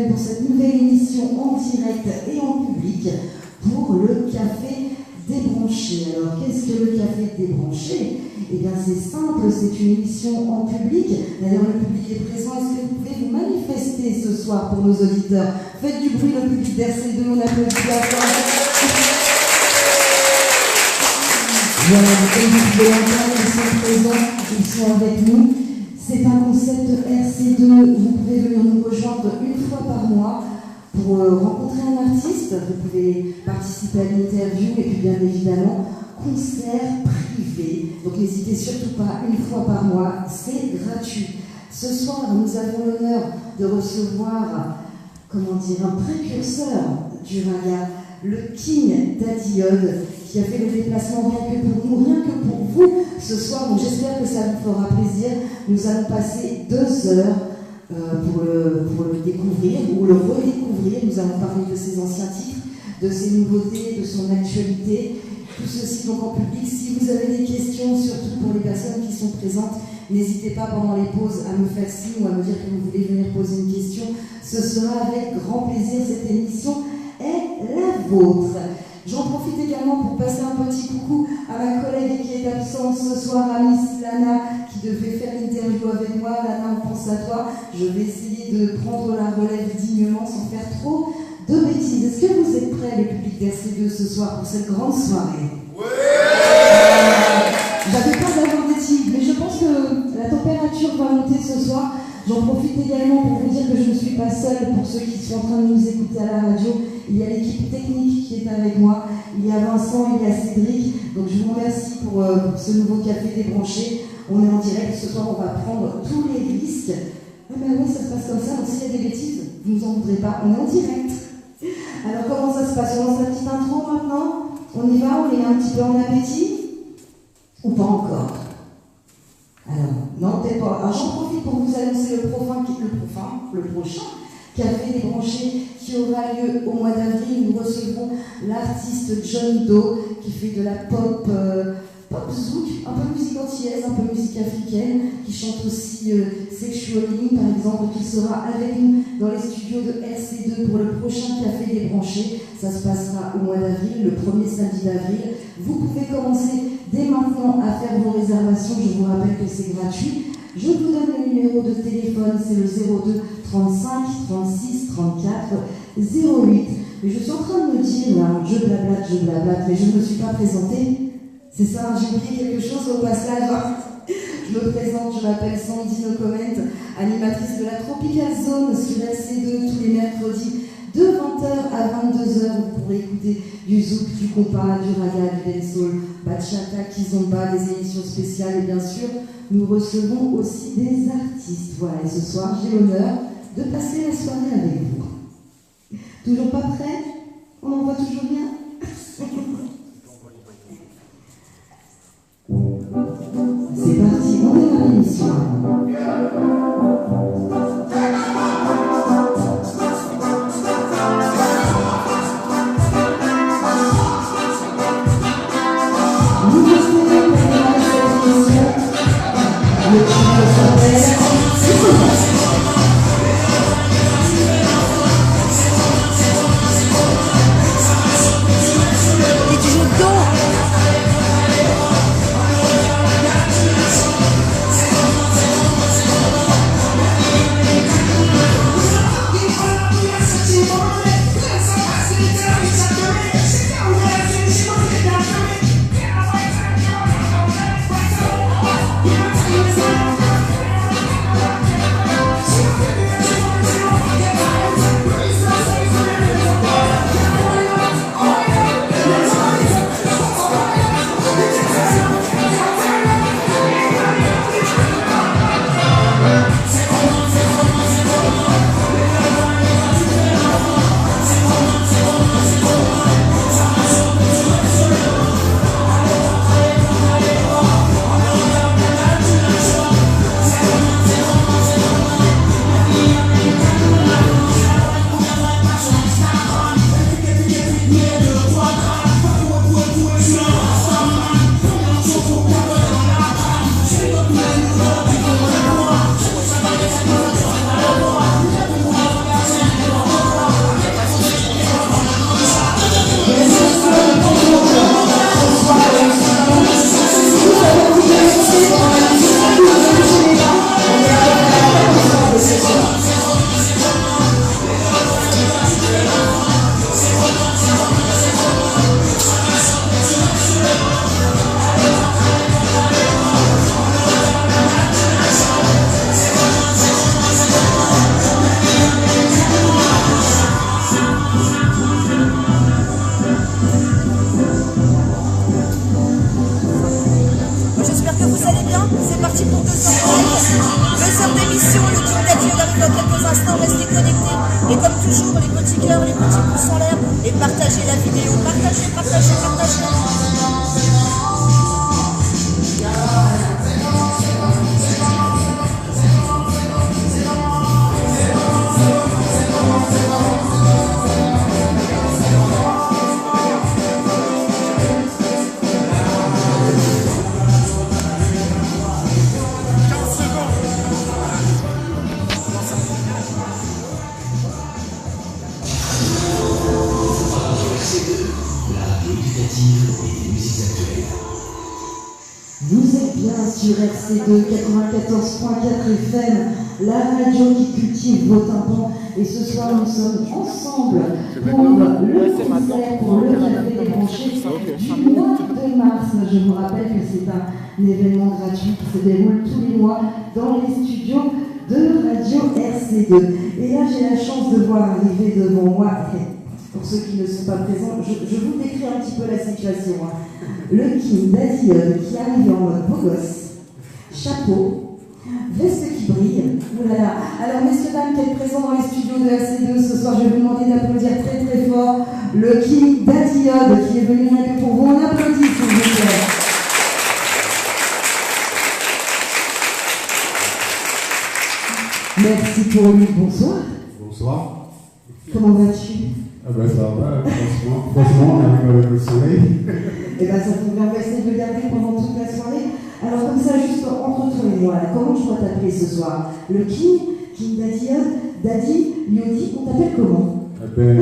bienvenue pour cette nouvelle émission en direct et en public pour le Café Débranché. Alors, qu'est-ce que le Café Débranché? Eh bien, c'est simple, c'est une émission en public. D'ailleurs, le public est présent. Est-ce que vous pouvez vous manifester ce soir pour nos auditeurs? Faites du bruit, le public d'RC2, on applaudit la fin. Voilà, comme vous pouvez l'entendre, ils sont présents, ils sont avec nous. C'est un concept RC2, vous pouvez venir nous rejoindre une fois par mois pour rencontrer un artiste. Vous pouvez participer à l'interview et puis bien évidemment, concert privé. Donc n'hésitez surtout pas, une fois par mois, c'est gratuit. Ce soir, nous avons l'honneur de recevoir, comment dire, un précurseur du raga, le King Daddy-Odd, qui a fait le déplacement rien que pour nous, rien que pour vous ce soir. Donc j'espère que ça vous fera plaisir. Nous allons passer 2 heures pour le découvrir ou le redécouvrir. Nous allons parler de ses anciens titres, de ses nouveautés, de son actualité. Tout ceci donc en public. Si vous avez des questions, surtout pour les personnes qui sont présentes, n'hésitez pas pendant les pauses à me faire signe ou à me dire que vous voulez venir poser une question. Ce sera avec grand plaisir. Cette émission est la vôtre. J'en profite également pour passer un petit coucou à ma collègue qui est absente ce soir, à Miss Lana, qui devait faire l'interview avec moi. Lana, on pense à toi. Je vais essayer de prendre la relève dignement sans faire trop de bêtises. Est-ce que vous êtes prêts, le public d'RC2, ce soir, pour cette grande soirée? J'avais peur d'avoir des titres, mais je pense que la température va monter ce soir. J'en profite également pour vous dire que je ne suis pas seule. Pour ceux qui sont en train de nous écouter à la radio, il y a l'équipe technique qui est avec moi. Il y a Vincent, il y a Cédric. Donc je vous remercie pour ce nouveau Café Débranché. On est en direct. Ce soir, on va prendre tous les risques. Ah ben oui, ça se passe comme ça. Donc s'il y a des bêtises, vous ne nous en voudrez pas. On est en direct. Alors comment ça se passe? On lance la petite intro maintenant. On y va, on est un petit peu en appétit? Ou pas encore? Alors, non, peut-être pas. Alors, j'en profite pour vous annoncer le prochain Café Débranché qui aura lieu au mois d'avril. Nous recevrons l'artiste John Doe qui fait de la pop zouk, un peu musique antillaise, un peu musique africaine, qui chante aussi Sexual Healing par exemple, qui sera avec nous dans les studios de RC2 pour le prochain Café Débranché. Ça se passera au mois d'avril, le 1er samedi d'avril. Vous pouvez commencer dès maintenant à faire vos réservations. Je vous rappelle que c'est gratuit. Je vous donne le numéro de téléphone, c'est le 02 35 36 34 08. Mais je suis en train de me dire, là, je blablate, mais je ne me suis pas présentée. C'est ça, j'ai oublié quelque chose au passage. Je me présente, je m'appelle Sandy No Comment, animatrice de la Tropical Zone sur RC2 tous les mercredis de 20h à 22h. Vous pourrez écouter du zouk, du compas, du raga, du dancehall, bachata, kizomba, des émissions spéciales et bien sûr, nous recevons aussi des artistes. Voilà, et ce soir, j'ai l'honneur de passer la soirée avec vous. Toujours pas prêt? On en voit toujours bien? C'est parti, on démarre l'émission. DJ Et comme toujours, les petits cœurs, les petits pouces en l'air, et partagez la vidéo, partagez, partagez, partagez. Vous êtes bien sur RC2 94.4 FM, la radio qui cultive vos tympans. Et ce soir, nous sommes ensemble pour le concert, pour le café des branchés du mois de mars. Je vous rappelle que c'est un événement gratuit qui se déroule tous les mois dans les studios de Radio RC2. Et là, j'ai la chance de voir arriver devant moi, pour ceux qui ne sont pas présents, je vous décris un petit peu la situation. Le King Daddy qui arrive en mode beau gosse, chapeau, veste qui brille. Oulala. Alors, messieurs, dames, qui êtes présents dans les studios de RC2 ce soir, je vais vous demander d'applaudir très très fort le King Daddy qui est venu rien que pour vous. On applaudit, s'il vous plaît. Merci pour lui. Bonsoir. Bonsoir. Comment vas-tu? Ah ben ça va, franchement, on arrive avec le soleil. Eh bien, ça tombe bien, on va essayer de le garder pendant toute la soirée. Alors, comme ça, juste entre toi et moi, là, comment je dois t'appeler ce soir? Le King Daddy, Daddy, Yodi, on t'appelle comment? Eh ben,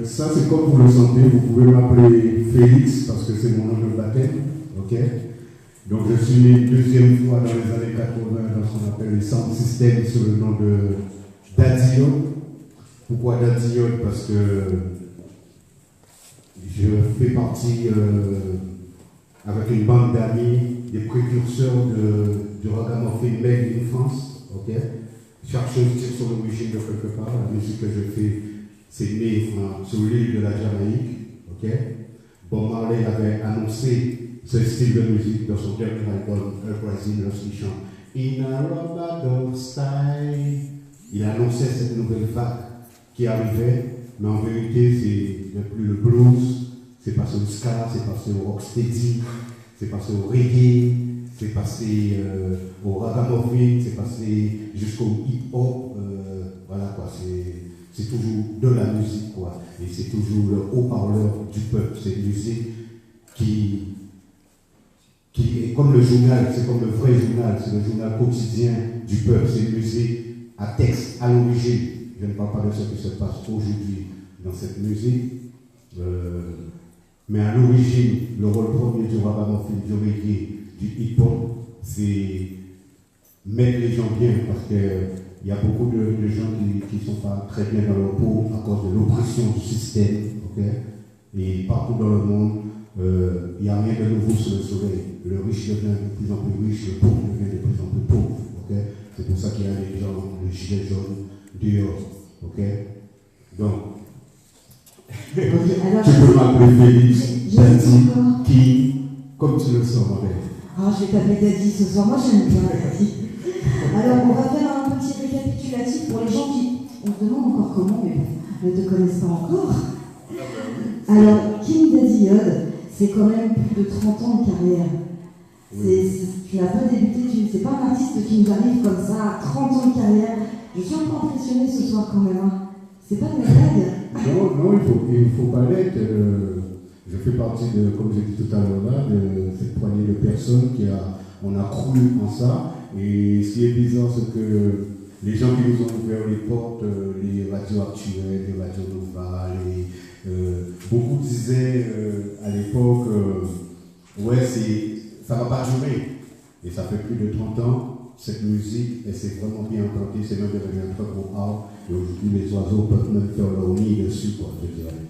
ça c'est comme vous le sentez, vous pouvez m'appeler Félix parce que c'est mon nom de baptême, ok? Donc je suis né deuxième fois dans les années 80 dans ce qu'on appelle les sound systems sous le nom de Daddy Yod. Pourquoi Daddy Yod? Parce que je fais partie avec une bande d'amis des précurseurs du ragamuffin made in France, ok? Chaque chose tire son origine de quelque part. La musique que je fais, c'est né sur l'île de la Jamaïque, ok? Bob Marley avait annoncé ce style de musique dans son dernier album Uprising lorsqu'il chante In a Rubber Style. Il annonçait cette nouvelle vague qui arrivait, mais en vérité, c'est plus le blues, c'est passé au ska, c'est passé au rocksteady, c'est passé au reggae, c'est passé au ragamuffin, c'est passé jusqu'au hip-hop, voilà quoi, c'est toujours de la musique quoi, et c'est toujours le haut-parleur du peuple, c'est une musique qui est comme le journal, c'est comme le vrai journal, c'est le journal quotidien du peuple, c'est une musique à texte, à l'origine. Je ne parle pas de ce qui se passe aujourd'hui dans cette musique, mais à l'origine, le rôle premier du ragamuffin, du reggae, du hip-hop, c'est mettre les gens bien, parce qu'il y a beaucoup de gens qui ne sont pas très bien dans leur peau à cause de l'oppression du système, okay? Et partout dans le monde, il n'y a rien de nouveau sous le soleil. Le riche devient de plus en plus riche, le pauvre devient de plus en plus pauvre, okay? C'est pour ça qu'il y a les gens, les gilets jaunes, dehors, ok? Donc, Alors, tu peux m'appeler Félix, Daddy, King, comme tu le sens, ma mère. Ah, je vais t'appeler Daddy ce soir, moi j'aime bien Daddy. Alors, on va faire un petit récapitulatif pour les gens qui, on se demande encore comment, mais bon, ne te connaissent pas encore. Alors, King Daddy Yod, c'est quand même plus de 30 ans de carrière. Tu n'as pas débuté, c'est pas un artiste qui nous arrive comme ça, à 30 ans de carrière. Je suis un peu impressionnée ce soir quand même. Hein. C'est pas de ma blague. Non, il faut pas l'être. Je fais partie de, comme j'ai dit tout à l'heure là, de cette poignée de personnes on a cru en ça. Et ce qui est bizarre, c'est que les gens qui nous ont ouvert les portes, les radios actuelles, les radios Nova, beaucoup disaient à l'époque, ouais, ça va pas durer. Et ça fait plus de 30 ans. Cette musique, elle s'est vraiment bien implantée, c'est même devenu un très gros art. Et aujourd'hui, les oiseaux peuvent même faire leur nid dessus, quoi, je dirais.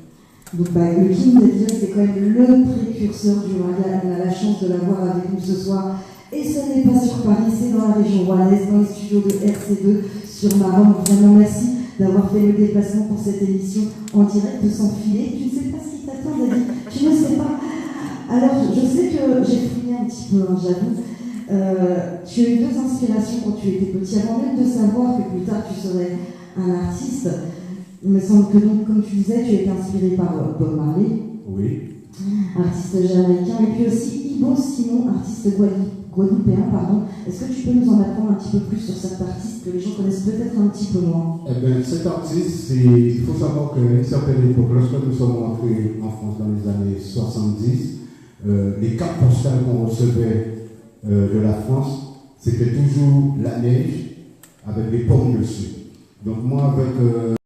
Donc, le King Daddy, c'est quand même le précurseur du reggae. On a la chance de l'avoir avec nous ce soir. Et ce n'est pas sur Paris, c'est dans la région rouennaise, dans les studios de RC2, sur Maroc. Vraiment, merci d'avoir fait le déplacement pour cette émission en direct sans filet. Tu ne sais pas ce qui t'attend, Daddy. Tu ne sais pas. Alors, je sais que j'ai fouillé un petit peu, hein, j'avoue. Tu as eu deux inspirations quand tu étais petit, avant même de savoir que plus tard tu serais un artiste. Il me semble que donc, comme tu disais, tu as été inspiré par Bob Marley, Oui. artiste jamaïcain, et puis aussi Ibo Simon, artiste guadeloupéen, pardon. Est-ce que tu peux nous en apprendre un petit peu plus sur cet artiste que les gens connaissent peut-être un petit peu moins? Eh bien, cet artiste, il faut savoir qu'à une certaine époque, lorsque nous sommes entrés en France dans les années 70, les cartes postales qu'on recevait de la France, c'était toujours la neige avec des pommes dessus. Donc moi, avec